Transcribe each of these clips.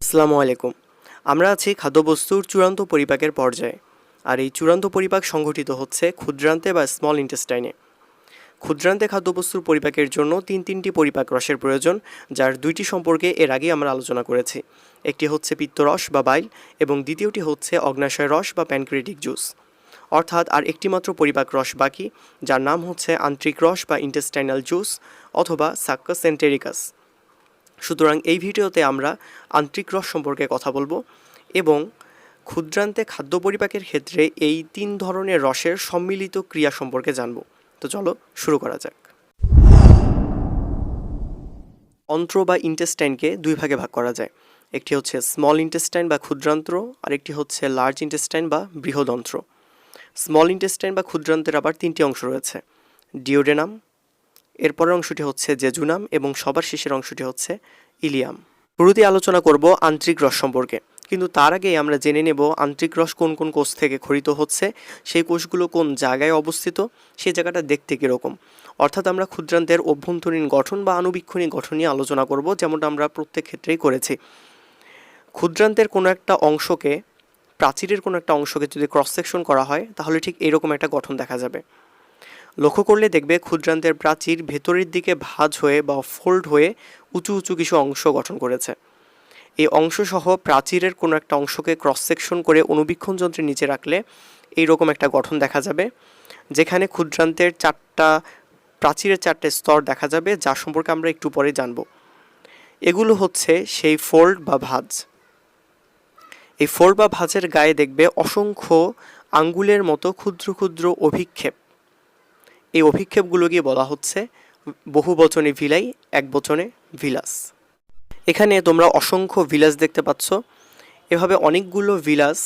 আসসালামু আলাইকুম। আমরা আছি খাদ্যবস্তুর চূড়ান্ত পরিপাকের পর্যায়ে। আর এই চূড়ান্ত পরিপাক সংঘটিত হচ্ছে ক্ষুদ্রান্তে বা স্মল ইন্টেস্টাইনে। ক্ষুদ্রান্তে খাদ্যবস্তুর পরিপাকের জন্য তিনটি পরিপাক রসের প্রয়োজন, যার দুইটি সম্পর্কে এর আগে আমরা আলোচনা করেছি। একটি হচ্ছে পিত্তরস বা বাইল এবং দ্বিতীয়টি হচ্ছে অগ্নাশয় রস বা প্যানক্রিয়াটিক জুস। অর্থাৎ আর একটি মাত্র পরিপাক রস বাকি, যার নাম হচ্ছে আন্ত্রিক রস বা ইন্টেস্টাইনাল জুস অথবা সাক্কাস এন্টেরিকাস। সুতরাং এই ভিডিওতে আমরা আন্ত্রিক রস সম্পর্কে কথা বলবো এবং ক্ষুদ্রান্তে খাদ্য পরিপাকের ক্ষেত্রে এই তিন ধরনের রসের সম্মিলিত ক্রিয়া সম্পর্কে জানব। তো চলো শুরু করা যাক। অন্ত্র বা ইন্টেস্টাইনকে দুই ভাগে ভাগ করা যায়। একটি হচ্ছে স্মল ইন্টেস্টাইন বা ক্ষুদ্রান্ত্র, আর একটি হচ্ছে লার্জ ইন্টেস্টাইন বা বৃহদন্ত্র। স্মল ইন্টেস্টাইন বা ক্ষুদ্রান্তের আবার তিনটি অংশ রয়েছে: ডিওডেনাম, এরপরের অংশটি হচ্ছে জেজুনাম এবং সবার শেষের অংশটি হচ্ছে ইলিয়াম। শুরুতে আলোচনা করব আন্ত্রিক রস সম্পর্কে, কিন্তু তার আগে আমরা জেনে নেব আন্ত্রিক রস কোন কোন কোষ থেকে ক্ষরিত হচ্ছে, সেই কোষগুলো কোন জায়গায় অবস্থিত, সেই জায়গাটা দেখতে কীরকম। অর্থাৎ আমরা ক্ষুদ্রান্তের অভ্যন্তরীণ গঠন বা আণুবীক্ষণিক গঠন নিয়ে আলোচনা করব, যেমনটা আমরা প্রত্যেক ক্ষেত্রেই করেছি। ক্ষুদ্রান্তের কোনো একটা অংশকে, প্রাচীরের কোনো একটা অংশকে যদি ক্রস সেকশন করা হয়, তাহলে ঠিক এরকম একটা গঠন দেখা যাবে। লক্ষ্য করলে দেখবে ক্ষুদ্রান্তের প্রাচীর ভেতরের দিকে ভাঁজ হয়ে বা ফোল্ড হয়ে উঁচু উঁচু কিছু অংশ গঠন করেছে। এই অংশসহ প্রাচীরের কোনো একটা অংশকে ক্রস সেকশন করে অণুবীক্ষণ যন্ত্রের নিচে রাখলে এইরকম একটা গঠন দেখা যাবে, যেখানে ক্ষুদ্রান্তের প্রাচীরের চারটে স্তর দেখা যাবে, যার সম্পর্কে আমরা একটু পরে জানব। এগুলো হচ্ছে সেই ফোল্ড বা ভাঁজ। এই ফোল্ড বা ভাঁজের গায়ে দেখবে অসংখ্য আঙ্গুলের মতো ক্ষুদ্র ক্ষুদ্র অভিক্ষেপ। এই অভিক্ষেপগুলোকে বলা হচ্ছে বহু বচনে ভিলাই, এক বচনে ভিলাস। এখানে তোমরা অসংখ্য ভিলাস দেখতে পাচ্ছ। এভাবে অনেকগুলো ভিলাস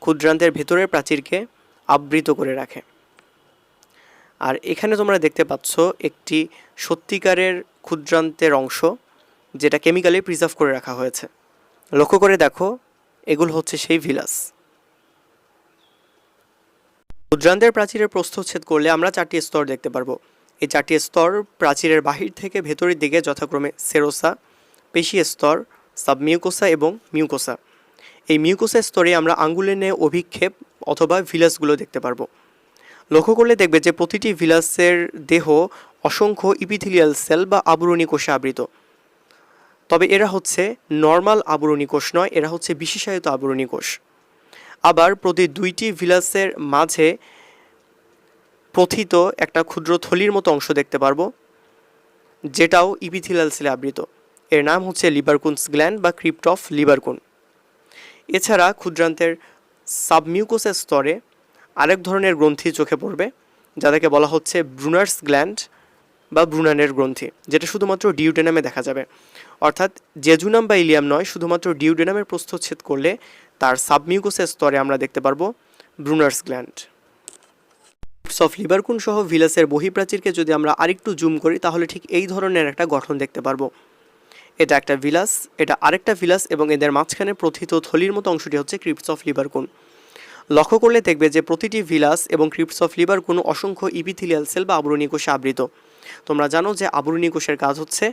ক্ষুদ্রান্তের ভেতরের প্রাচীরকে আবৃত করে রাখে। আর এখানে তোমরা দেখতে পাচ্ছ একটি সত্যিকারের ক্ষুদ্রান্তের অংশ, যেটা কেমিক্যালি প্রিজার্ভ করে রাখা হয়েছে। লক্ষ্য করে দেখো, এগুলো হচ্ছে সেই ভিলাস। ক্ষুদ্রান্তের প্রাচীরের প্রস্থচ্ছেদ করলে আমরা চারটি স্তর দেখতে পারবো। এই চারটি স্তর প্রাচীরের বাহির থেকে ভেতরের দিকে যথাক্রমে সেরোসা, পেশি স্তর, সাবমিউকোসা এবং মিউকোসা। এই মিউকোসা স্তরে আমরা আঙ্গুলের ন্যায় অভিক্ষেপ অথবা ভিলাসগুলো দেখতে পারবো। লক্ষ্য করলে দেখবে যে প্রতিটি ভিলাসের দেহ অসংখ্য ইপিথিলিয়াল সেল বা আবরণী কোষে আবৃত। তবে এরা হচ্ছে নর্মাল আবরণী কোষ নয়, এরা হচ্ছে বিশেষায়িত আবরণী কোষ। আবার প্রতি দুইটি ভিলাসের মাঝে প্রথিত একটা ক্ষুদ্র থলির মতো অংশ দেখতে পারবো, যেটাও ইপিথিলিয়াল সেলে আবৃত। এর নাম হচ্ছে লিবারকুনস গ্ল্যান্ড বা ক্রিপ্ট অফ লিবারকুন। এছাড়া ক্ষুদ্রান্তের সাবমিউকোসের স্তরে আরেক ধরনের গ্রন্থি চোখে পড়বে, যাদেরকে বলা হচ্ছে ব্রুনার্স গ্ল্যান্ড বা ব্রুনানের গ্রন্থি, যেটা শুধুমাত্র ডিউডেনামে দেখা যাবে। অর্থাৎ জেজুনাম বা ইলিয়াম নয়, শুধুমাত্র ডিউডেনামের প্রস্থচ্ছেদ করলে তার সাবমিউকোসের স্তরে আমরা দেখতে পারবো ব্রুনার্স গ্ল্যান্ড। অফ লিবারকুন সহ ভিলাসের বহিপ্রাচীরকে যদি আমরা আরেকটু জুম করি, তাহলে ঠিক এই ধরনের একটা গঠন দেখতে পারবো। এটা একটা ভিলাস, এটা আরেকটা ভিলাস, এবং এদের মাঝখানে প্রথিত থলির মতো অংশটি হচ্ছে ক্রিপ্টস অফ লিবারকুন। লক্ষ্য করলে দেখবে যে প্রতিটি ভিলাস এবং ক্রিপ্টস অফ লিবারকুন অসংখ্য ইপিথিলিয়াল সেল বা আবরণী কোষে আবৃত। তোমরা জানো যে আবরণী কোষের কাজ হচ্ছে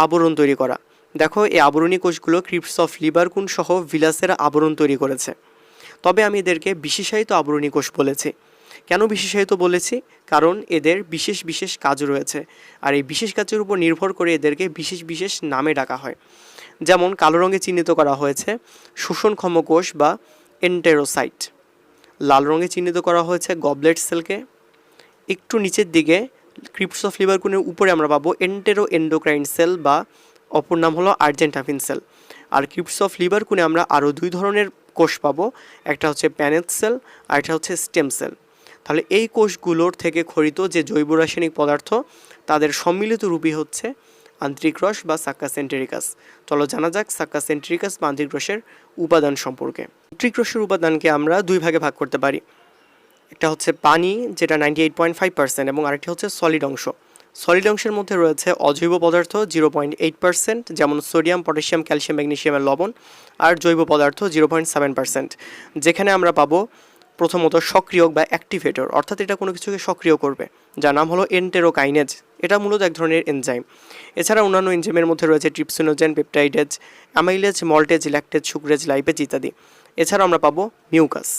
আবরণ তৈরি করা। দেখো, এই আবরণী কোষগুলো ক্রিপ্টস অফ লিবারকুন সহ ভিলাসের আবরণ তৈরি করেছে। তবে আমি এদেরকে বিশেষায়িত আবরণী কোষ বলেছি। কেন বিশেষায়িত বলেছি? কারণ এদের বিশেষ বিশেষ কাজ রয়েছে, আর এই বিশেষ কাজের উপর নির্ভর করে এদেরকে বিশেষ বিশেষ নামে ডাকা হয়। যেমন কালো রঙে চিহ্নিত করা হয়েছে শোষণক্ষম কোষ বা এন্টেরোসাইট, লাল রঙে চিহ্নিত করা হয়েছে গবলেট সেলকে, একটু নিচের দিকে ক্রিপ্টস অফ লিবারকুনের উপরে আমরা পাবো এন্টেরো এন্ডোক্রাইন সেল বা অপর নাম হলো আর্জেন্টাফিন সেল। আর ক্রিপ্টস অফ লিবারকুনে আমরা আরও দুই ধরনের কোষ পাবো, একটা হচ্ছে প্যানেথ সেল আর একটা হচ্ছে স্টেম সেল। তাহলে এই কোষগুলোর থেকে ক্ষরিত যে জৈব রাসায়নিক পদার্থ, তাদের সম্মিলিত রূপই হচ্ছে আন্ত্রিক রস বা সাক্কাস এন্টেরিকাস। চলো জানা যাক সাক্কাস এন্টেরিকাস বা আন্ত্রিক রসের উপাদান সম্পর্কে। আন্ত্রিক রসের উপাদানকে আমরা দুই ভাগে ভাগ করতে পারি। একটা হচ্ছে পানি, যেটা 98.5%, এবং আরেকটি হচ্ছে সলিড অংশ। সলিড অংশের মধ্যে রয়েছে অজৈব পদার্থ 0.8%, যেমন সোডিয়াম, পটাশিয়াম, ক্যালসিয়াম, ম্যাগনেসিয়াম আর লবণ, আর জৈব পদার্থ 0.7%, যেখানে আমরা পাবো প্রথমত সক্রিয়ক বা অ্যাক্টিভেটর, অর্থাৎ এটা কোনো কিছুকে সক্রিয় করবে, যার নাম হলো এন্টেরোকাইনেজ। এটা মূলত এক ধরনের এনজাইম। এছাড়া অন্যান্য এনজাইমের মধ্যে রয়েছে trypsinogen, peptidase, amylase, maltase, lactase, sucrase, lipase ইত্যাদি। এছাড়া আমরা পাবো মিউকাস।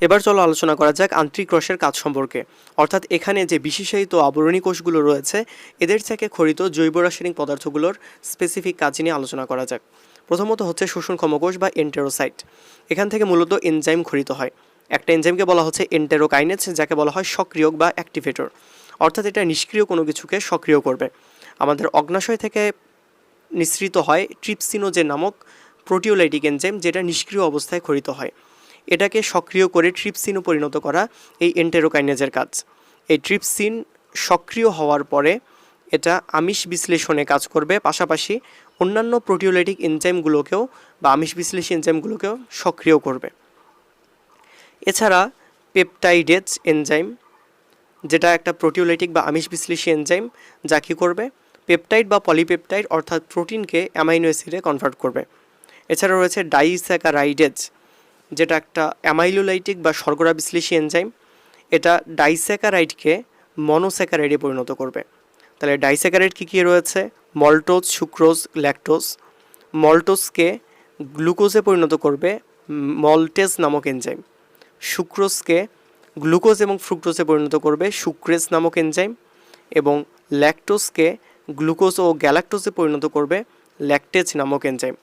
এবার চলো আলোচনা করা যাক আন্তরিক রসের কাজ সম্পর্কে, অর্থাৎ এখানে যে বিশেষায়িত আবরণী কোষগুলো রয়েছে এদের থেকে খরিত জৈব রাসায়নিক পদার্থগুলোর স্পেসিফিক কাজ নিয়ে আলোচনা করা যাক। প্রথমত হচ্ছে শোষণক্ষম কোষ বা এন্টেরোসাইট। এখান থেকে মূলত এনজাইম খরিত হয়। একটা এনজাইমকে বলা হচ্ছে এন্টেরোকাইনেজ, যাকে বলা হয় সক্রিয়ক বা অ্যাক্টিভেটর, অর্থাৎ এটা নিষ্ক্রিয় কোনো কিছুকে সক্রিয় করবে। আমাদের অগ্নাশয় থেকে নিঃসৃত হয় ট্রিপসিনোজেন নামক প্রোটিওলাইটিক এনজাইম, যেটা নিষ্ক্রিয় অবস্থায় খরিত হয়। এটাকে সক্রিয় করে ট্রিপসিনে পরিণত করা এই এন্টেরোকাইনেজের কাজ। এই ট্রিপসিন সক্রিয় হওয়ার পরে এটা আমিষ বিশ্লেষণে কাজ করবে, পাশাপাশি অন্যান্য প্রোটিওলাইটিক এনজাইমগুলোকেও বা আমিষ বিশ্লেষী এনজাইমগুলোকেও সক্রিয় করবে। এছাড়া পেপটাইডেজ এনজাইম, যেটা একটা প্রোটিওলাইটিক বা আমিষ বিশ্লেষী এনজাইম, যা কী করবে, পেপটাইড বা পলিপেপটাইড অর্থাৎ প্রোটিনকে অ্যামাইনো অ্যাসিডে কনভার্ট করবে। এছাড়া রয়েছে ডাইস্যাকারাইডেজ, যেটা একটা অ্যামাইলোলাইটিক বা শর্করা বিশ্লেষী এনজাইম। এটা ডাইস্যাকারাইডকে মনোস্যাকারাইডে পরিণত করবে। তাহলে ডাইস্যাকারাইড কী কী রয়েছে, মল্টোজ, সুক্রোজ, ল্যাকটোজ। মল্টোজকে গ্লুকোজে পরিণত করবে মল্টেজ নামক এনজাইম। সুক্রোজকে গ্লুকোজ এবং ফ্রুক্টোজে পরিণত করবে সুক্রেজ নামক এনজাইম, এবং ল্যাকটোজকে গ্লুকোজ ও গ্যালাক্টোজে পরিণত করবে ল্যাকটেজ নামক এনজাইম।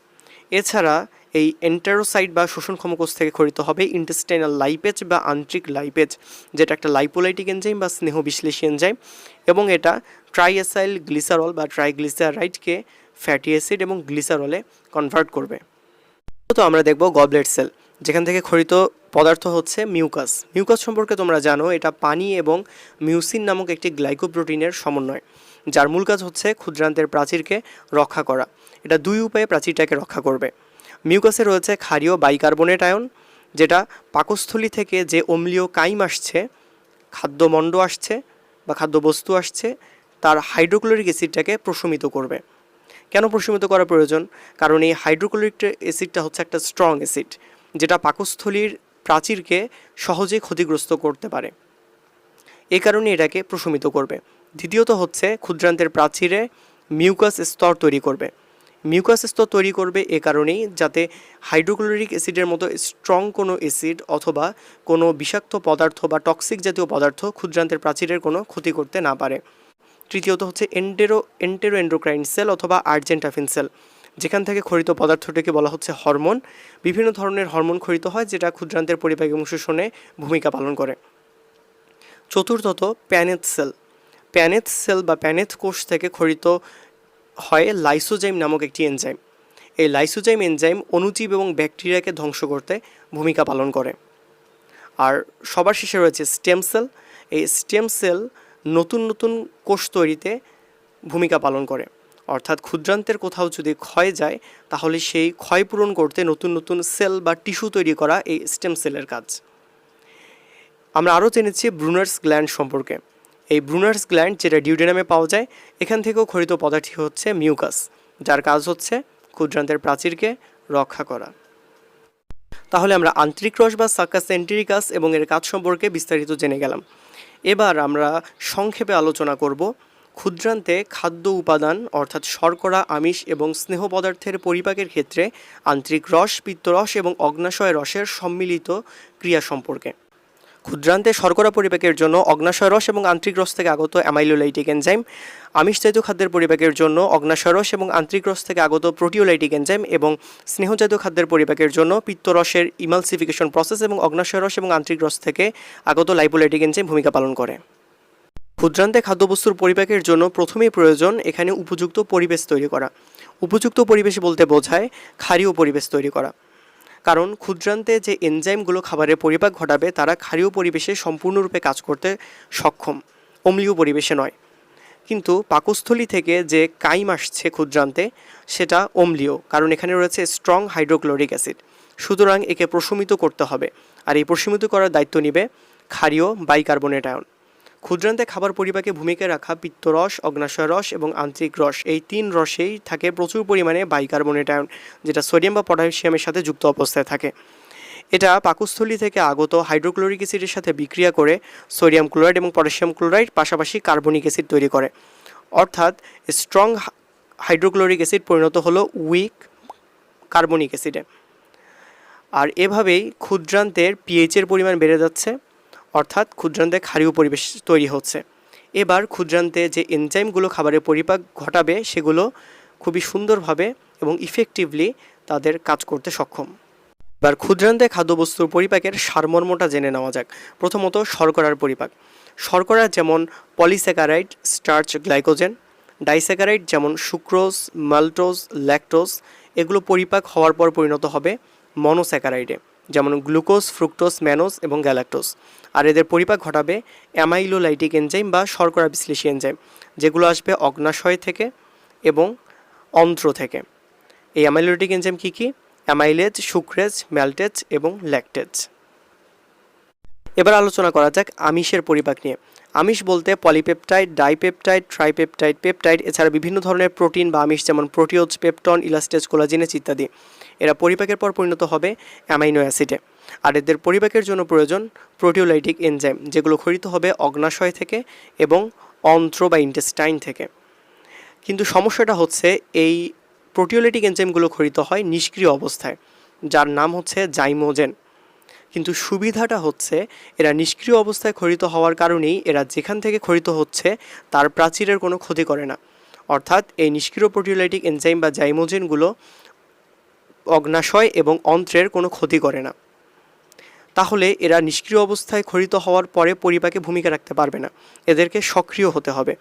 এছাড়া এই এন্টেরোসাইট বা শোষণক্ষম কোষ থেকে খরিত হবে ইন্টেস্টাইনাল লাইপেজ বা আন্ত্রিক লাইপেজ, যেটা একটা লাইপোলাইটিক এনজাইম বা স্নেহ বিশ্লেষী এনজাইম, এবং এটা ট্রাইএসাইল গ্লিসারল বা ট্রাইগ্লিসারাইডকে ফ্যাটি অ্যাসিড এবং গ্লিসারলে কনভার্ট করবে। তো আমরা দেখব গবলেট সেল, যেখান থেকে খরিত পদার্থ হচ্ছে মিউকাস। মিউকাস সম্পর্কে তোমরা জানো, এটা পানি এবং মিউসিন নামক একটি গ্লাইকোপ্রোটিনের সমন্বয়, যার মূল কাজ হচ্ছে ক্ষুদ্রান্তের প্রাচীরকে রক্ষা করা। এটা দুই উপায়ে প্রাচীরটাকে রক্ষা করবে। মিউকাসে রয়েছে ক্ষারীয় বাইকার্বনেট আয়ন, যেটা পাকস্থলী থেকে যে অম্লীয় কাইম আসছে, খাদ্যমণ্ড আসছে বা খাদ্যবস্তু আসছে, তার হাইড্রোক্লোরিক অ্যাসিডটাকে প্রশমিত করবে। কেন প্রশমিত করা প্রয়োজন? কারণ এই হাইড্রোক্লোরিক অ্যাসিডটা হচ্ছে একটা স্ট্রং অ্যাসিড, যেটা পাকস্থলীর প্রাচীরকে সহজেই ক্ষতিগ্রস্ত করতে পারে। এই কারণে এটাকে প্রশমিত করবে। দ্বিতীয়ত হচ্ছে ক্ষুদ্রান্তের প্রাচীরে মিউকাস স্তর তৈরি করবে। মিউকাস স্তর তৈরি করবে এ কারণেই, যাতে হাইড্রোক্লোরিক অ্যাসিডের মতো স্ট্রং কোনো অ্যাসিড অথবা কোনো বিষাক্ত পদার্থ বা টক্সিক জাতীয় পদার্থ ক্ষুদ্রান্তের প্রাচীরের কোনো ক্ষতি করতে না পারে। তৃতীয়ত হচ্ছে এন্ডোক্রাইন সেল অথবা আর্জেন্টাফিন সেল, যেখান থেকে খরিত পদার্থটিকে বলা হচ্ছে হরমোন। বিভিন্ন ধরনের হরমোন খরিত হয়, যেটা ক্ষুদ্রান্তের পরিপাকী অংশ শোষণে ভূমিকা পালন করে। চতুর্থত প্যানেথ সেল। প্যানেথ সেল বা প্যানেথ কোষ থেকে খরিত হয় লাইসোজাইম নামক একটি এনজাইম। এই লাইসোজাইম এনজাইম অণুজীব এবং ব্যাকটেরিয়াকে ধ্বংস করতে ভূমিকা পালন করে। আর সবার শেষে রয়েছে স্টেম সেল। এই স্টেম সেল নতুন নতুন কোষ তৈরিতে ভূমিকা পালন করে, অর্থাৎ ক্ষুদ্রান্তের কোথাও যদি ক্ষয় যায় তাহলে সেই ক্ষয় পূরণ করতে নতুন নতুন সেল বা টিস্যু তৈরি করা এই স্টেম সেলের কাজ। আমরা আরও জেনেছি ব্রুনার্স গ্ল্যান্ড সম্পর্কে। এই ব্রুনার্স গ্ল্যান্ড, যেটা ডিউডেনামে পাওয়া যায়, এখান থেকেও খরিত পদার্থ হচ্ছে মিউকাস, যার কাজ হচ্ছে ক্ষুদ্রান্তের প্রাচীরকে রক্ষা করা। তাহলে আমরা আন্তরিক রস বা সাক্কাস সেন্টেরিকাস এবং এর কাজ সম্পর্কে বিস্তারিত জেনে গেলাম। এবার আমরা সংক্ষেপে আলোচনা করব ক্ষুদ্রান্তে খাদ্য উপাদান অর্থাৎ শর্করা, আমিষ এবং স্নেহ পদার্থের পরিপাকের ক্ষেত্রে আন্তরিক রস, পিত্তরস এবং অগ্নাশয় রসের সম্মিলিত ক্রিয়া সম্পর্কে। ক্ষুদ্রান্তে শর্করা পরিপাকের জন্য অগ্নাশয় রস এবং আন্তরিক রস থেকে আগত অ্যামাইলোলাইটিক এনজাইম, আমিষ জাতীয় খাদ্যের পরিপাকের জন্য অগ্নাশয় রস এবং আন্তরিক রস থেকে আগত প্রোটিওলাইটিক এনজাইম, এবং স্নেহজাতীয় খাদ্যের পরিপাকের জন্য পিত্তরসের ইমালসিফিকেশন প্রসেস এবং অগ্নাশয় রস এবং আন্তরিক রস থেকে আগত লাইপোলাইটিক এনজাইম ভূমিকা পালন করে। ক্ষুদ্রান্তে খাদ্যবস্তুর পরিপাকের জন্য প্রথমেই প্রয়োজন এখানে উপযুক্ত পরিবেশ তৈরি করা। উপযুক্ত পরিবেশ বলতে বোঝায় ক্ষারীয় পরিবেশ তৈরি করা, কারণ ক্ষুদ্রান্তে যে এনজাইমগুলো খাবারের পরিপাক ঘটাবে তারা ক্ষারীয় পরিবেশে সম্পূর্ণরূপে কাজ করতে সক্ষম, অম্লীয় পরিবেশে নয়। কিন্তু পাকস্থলী থেকে যে কাইম আসছে ক্ষুদ্রান্তে সেটা অম্লীয়, কারণ এখানে রয়েছে স্ট্রং হাইড্রোক্লোরিক অ্যাসিড। সুতরাং একে প্রশমিত করতে হবে, আর এই প্রশমিত করার দায়িত্ব নেবে ক্ষারীয় বাইকার্বনেট আয়ন। ক্ষুদ্রান্তে খাবার পরিপাকে ভূমিকা রাখা পিত্তরস, অগ্নাশয় রস এবং আন্তরিক রস, এই তিন রসেই থাকে প্রচুর পরিমাণে বাইকার্বনেট আয়ন, যেটা সোডিয়াম বা পটাশিয়ামের সাথে যুক্ত অবস্থায় থাকে। এটা পাকস্থলী থেকে আগত হাইড্রোক্লোরিক অ্যাসিডের সাথে বিক্রিয়া করে সোডিয়াম ক্লোরাইড এবং পটাশিয়াম ক্লোরাইড পাশাপাশি কার্বনিক অ্যাসিড তৈরি করে। অর্থাৎ স্ট্রং হাইড্রোক্লোরিক অ্যাসিড পরিণত হলো উইক কার্বনিক অ্যাসিডে। আর এভাবেই ক্ষুদ্রান্তের পিএইচের পরিমাণ বেড়ে যাচ্ছে, অর্থাৎ ক্ষুদ্রান্তে ক্ষারীয় পরিবেশ তৈরি হচ্ছে। এবার ক্ষুদ্রান্তে যে এনজাইমগুলো খাবারের পরিপাক ঘটাবে সেগুলো খুবই সুন্দরভাবে এবং ইফেক্টিভলি তাদের কাজ করতে সক্ষম। এবার ক্ষুদ্রান্তে খাদ্যবস্তুর পরিপাকের সারমর্মটা জেনে নেওয়া যাক। প্রথমত শর্করার পরিপাক। শর্করা যেমন পলিস্যাকারাইড, স্টার্চ, গ্লাইকোজেন। ডাইস্যাকারাইড যেমন সুক্রোজ, মাল্টোজ, ল্যাকটোজ এগুলো পরিপাক হওয়ার পর পরিণত হবে মনোস্যাকারাইডে, যেমন গ্লুকোজ, ফ্রুক্টোজ, ম্যানোজ এবং গ্যালাক্টোজ। আর এদের পরিপাক ঘটাবে অ্যামাইলোলাইটিক এনজাইম বা শর্করা বিশ্লেষী এনজাইম, যেগুলো আসবে অগ্নাশয় থেকে এবং অন্ত্র থেকে। এই অ্যামাইলোলাইটিক এনজাইম কী কী? অ্যামাইলেজ, সুক্রেজ, ম্যালটেজ এবং ল্যাকটেজ। এবার আলোচনা করা যাক আমিষের পরিপাক নিয়ে। আমিষ বলতে পলিপেপটাইড, ডাইপেপটাইড, ট্রাইপেপটাইড, পেপটাইড এছাড়া বিভিন্ন ধরনের প্রোটিন বা আমিষ যেমন প্রোটিওজ, পেপটন, ইলাস্টেজ, কোলাজিনেজ ইত্যাদি। এরা পরিপাকের পর পরিণত হবে অ্যামাইনো অ্যাসিডে। আর এদের পরিপাকের জন্য প্রয়োজন প্রোটিওলাইটিক এনজাইম, যেগুলো খরিত হবে অগ্নাশয় থেকে এবং অন্ত্র বা ইন্টেস্টাইন থেকে। কিন্তু সমস্যাটা হচ্ছে এই প্রোটিওলাইটিক এনজাইমগুলো খরিত হয় নিষ্ক্রিয় অবস্থায়, যার নাম হচ্ছে জাইমোজেন। কিন্তু সুবিধাটা হচ্ছে এরা নিষ্ক্রিয় অবস্থায় খরিত হওয়ার কারণেই এরা যেখান থেকে খরিত হচ্ছে তার প্রাচীরের কোনো ক্ষতি করে না। অর্থাৎ এই নিষ্ক্রিয় প্রোটিওলাইটিক এনজাইম বা জাইমোজেনগুলো অগ্নাশয় এবং অন্ত্রের কোনো ক্ষতি করে না। তাহলে এরা নিষ্ক্রিয় অবস্থায় খরিত হওয়ার পরে পরিপাকে ভূমিকা রাখতে পারবে না, এদেরকে সক্রিয় হতে হবে।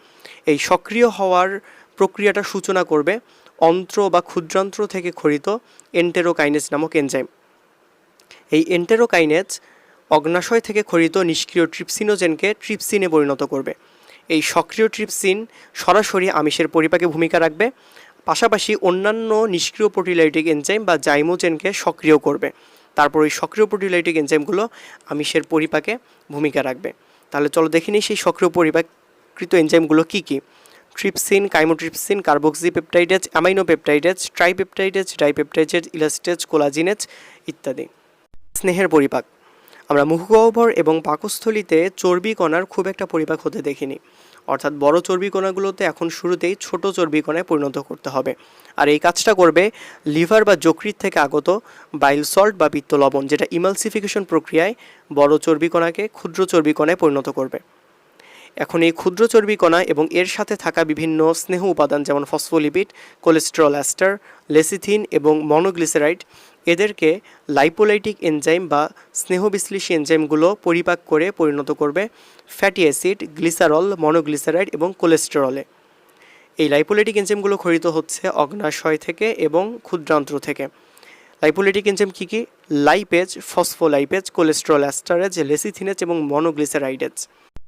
এই সক্রিয় হওয়ার প্রক্রিয়াটা সূচনা করবে অন্ত্র বা ক্ষুদ্রান্ত্র থেকে খরিত এন্টেরোকাইনেজ নামক এনজাইম। এই এন্টেরোকাইনেজ অগ্নাশয় থেকে খরিত নিষ্ক্রিয় ট্রিপসিনোজেনকে ট্রিপসিনে পরিণত করবে। এই সক্রিয় ট্রিপসিন সরাসরি আমিষের পরিপাকে ভূমিকা রাখবে, পাশাপাশি অন্যান্য নিষ্ক্রিয় প্রোটিওলাইটিক এনজাইম বা জাইমোজেনকে সক্রিয় করবে। তারপর ওই সক্রিয় প্রোটিওলাইটিক এনজাইমগুলো আমিষের পরিপাকে ভূমিকা রাখবে। তাহলে চলো দেখে নিই সেই সক্রিয় পরিপাককৃত এনজাইমগুলো কী কী। Trypsin, chymotrypsin, carboxy peptidase, amino peptidase, tripeptidase, dipeptidase, elastase, collagenase ইত্যাদি। স্নেহের পরিপাক। আমরা মুখগহ্বর এবং পাকস্থলীতে চর্বি কণার খুব একটা পরিপাক হতে দেখিনি, অর্থাৎ বড় চর্বি কণাগুলোতে এখন শুরুতেই ছোট চর্বি কণায় পরিণত করতে হবে। আর এই কাজটা করবে লিভার বা যকৃৎ থেকে আগত বাইল সল্ট বা পিত্ত লবণ, যেটা ইমালসিফিকেশন প্রক্রিয়ায় বড় চর্বি কণাকে ক্ষুদ্র চর্বি কণায় পরিণত করবে। এখন এই ক্ষুদ্র চর্বি কণা এবং এর সাথে থাকা বিভিন্ন স্নেহ উপাদান যেমন ফসফোলিপিড, কোলেস্টেরল এস্টার, লেসিথিন এবং মনোগ্লিসারাইড এদেরকে লাইপোলাইটিক এনজাইম বা স্নেহ বিশ্লেষী এনজাইমগুলো পরিপাক করে পরিণত করবে ফ্যাটি অ্যাসিড, গ্লিসারল, মনোগ্লিসারাইড এবং কোলেস্টেরলে। এই লাইপোলাইটিক এনজাইমগুলো খরিত হচ্ছে অগ্নাশয় থেকে এবং ক্ষুদ্রান্ত্র থেকে। লাইপোলাইটিক এনজাইম কী কী? লাইপেজ, ফসফোলাইপেজ, কোলেস্টেরল এস্টারেজ, লেসিথিনেজ এবং মনোগ্লিসারাইডেজ।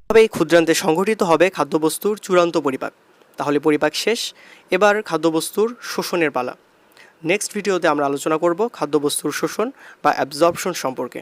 তবে এই ক্ষুদ্রান্তে সংঘটিত হবে খাদ্যবস্তুর চূড়ান্ত পরিপাক। তাহলে পরিপাক শেষ, এবার খাদ্যবস্তুর শোষণের পালা। নেক্সট ভিডিওতে আমরা আলোচনা করব খাদ্যবস্তুর শোষণ বা অ্যাবজর্পশন সম্পর্কে।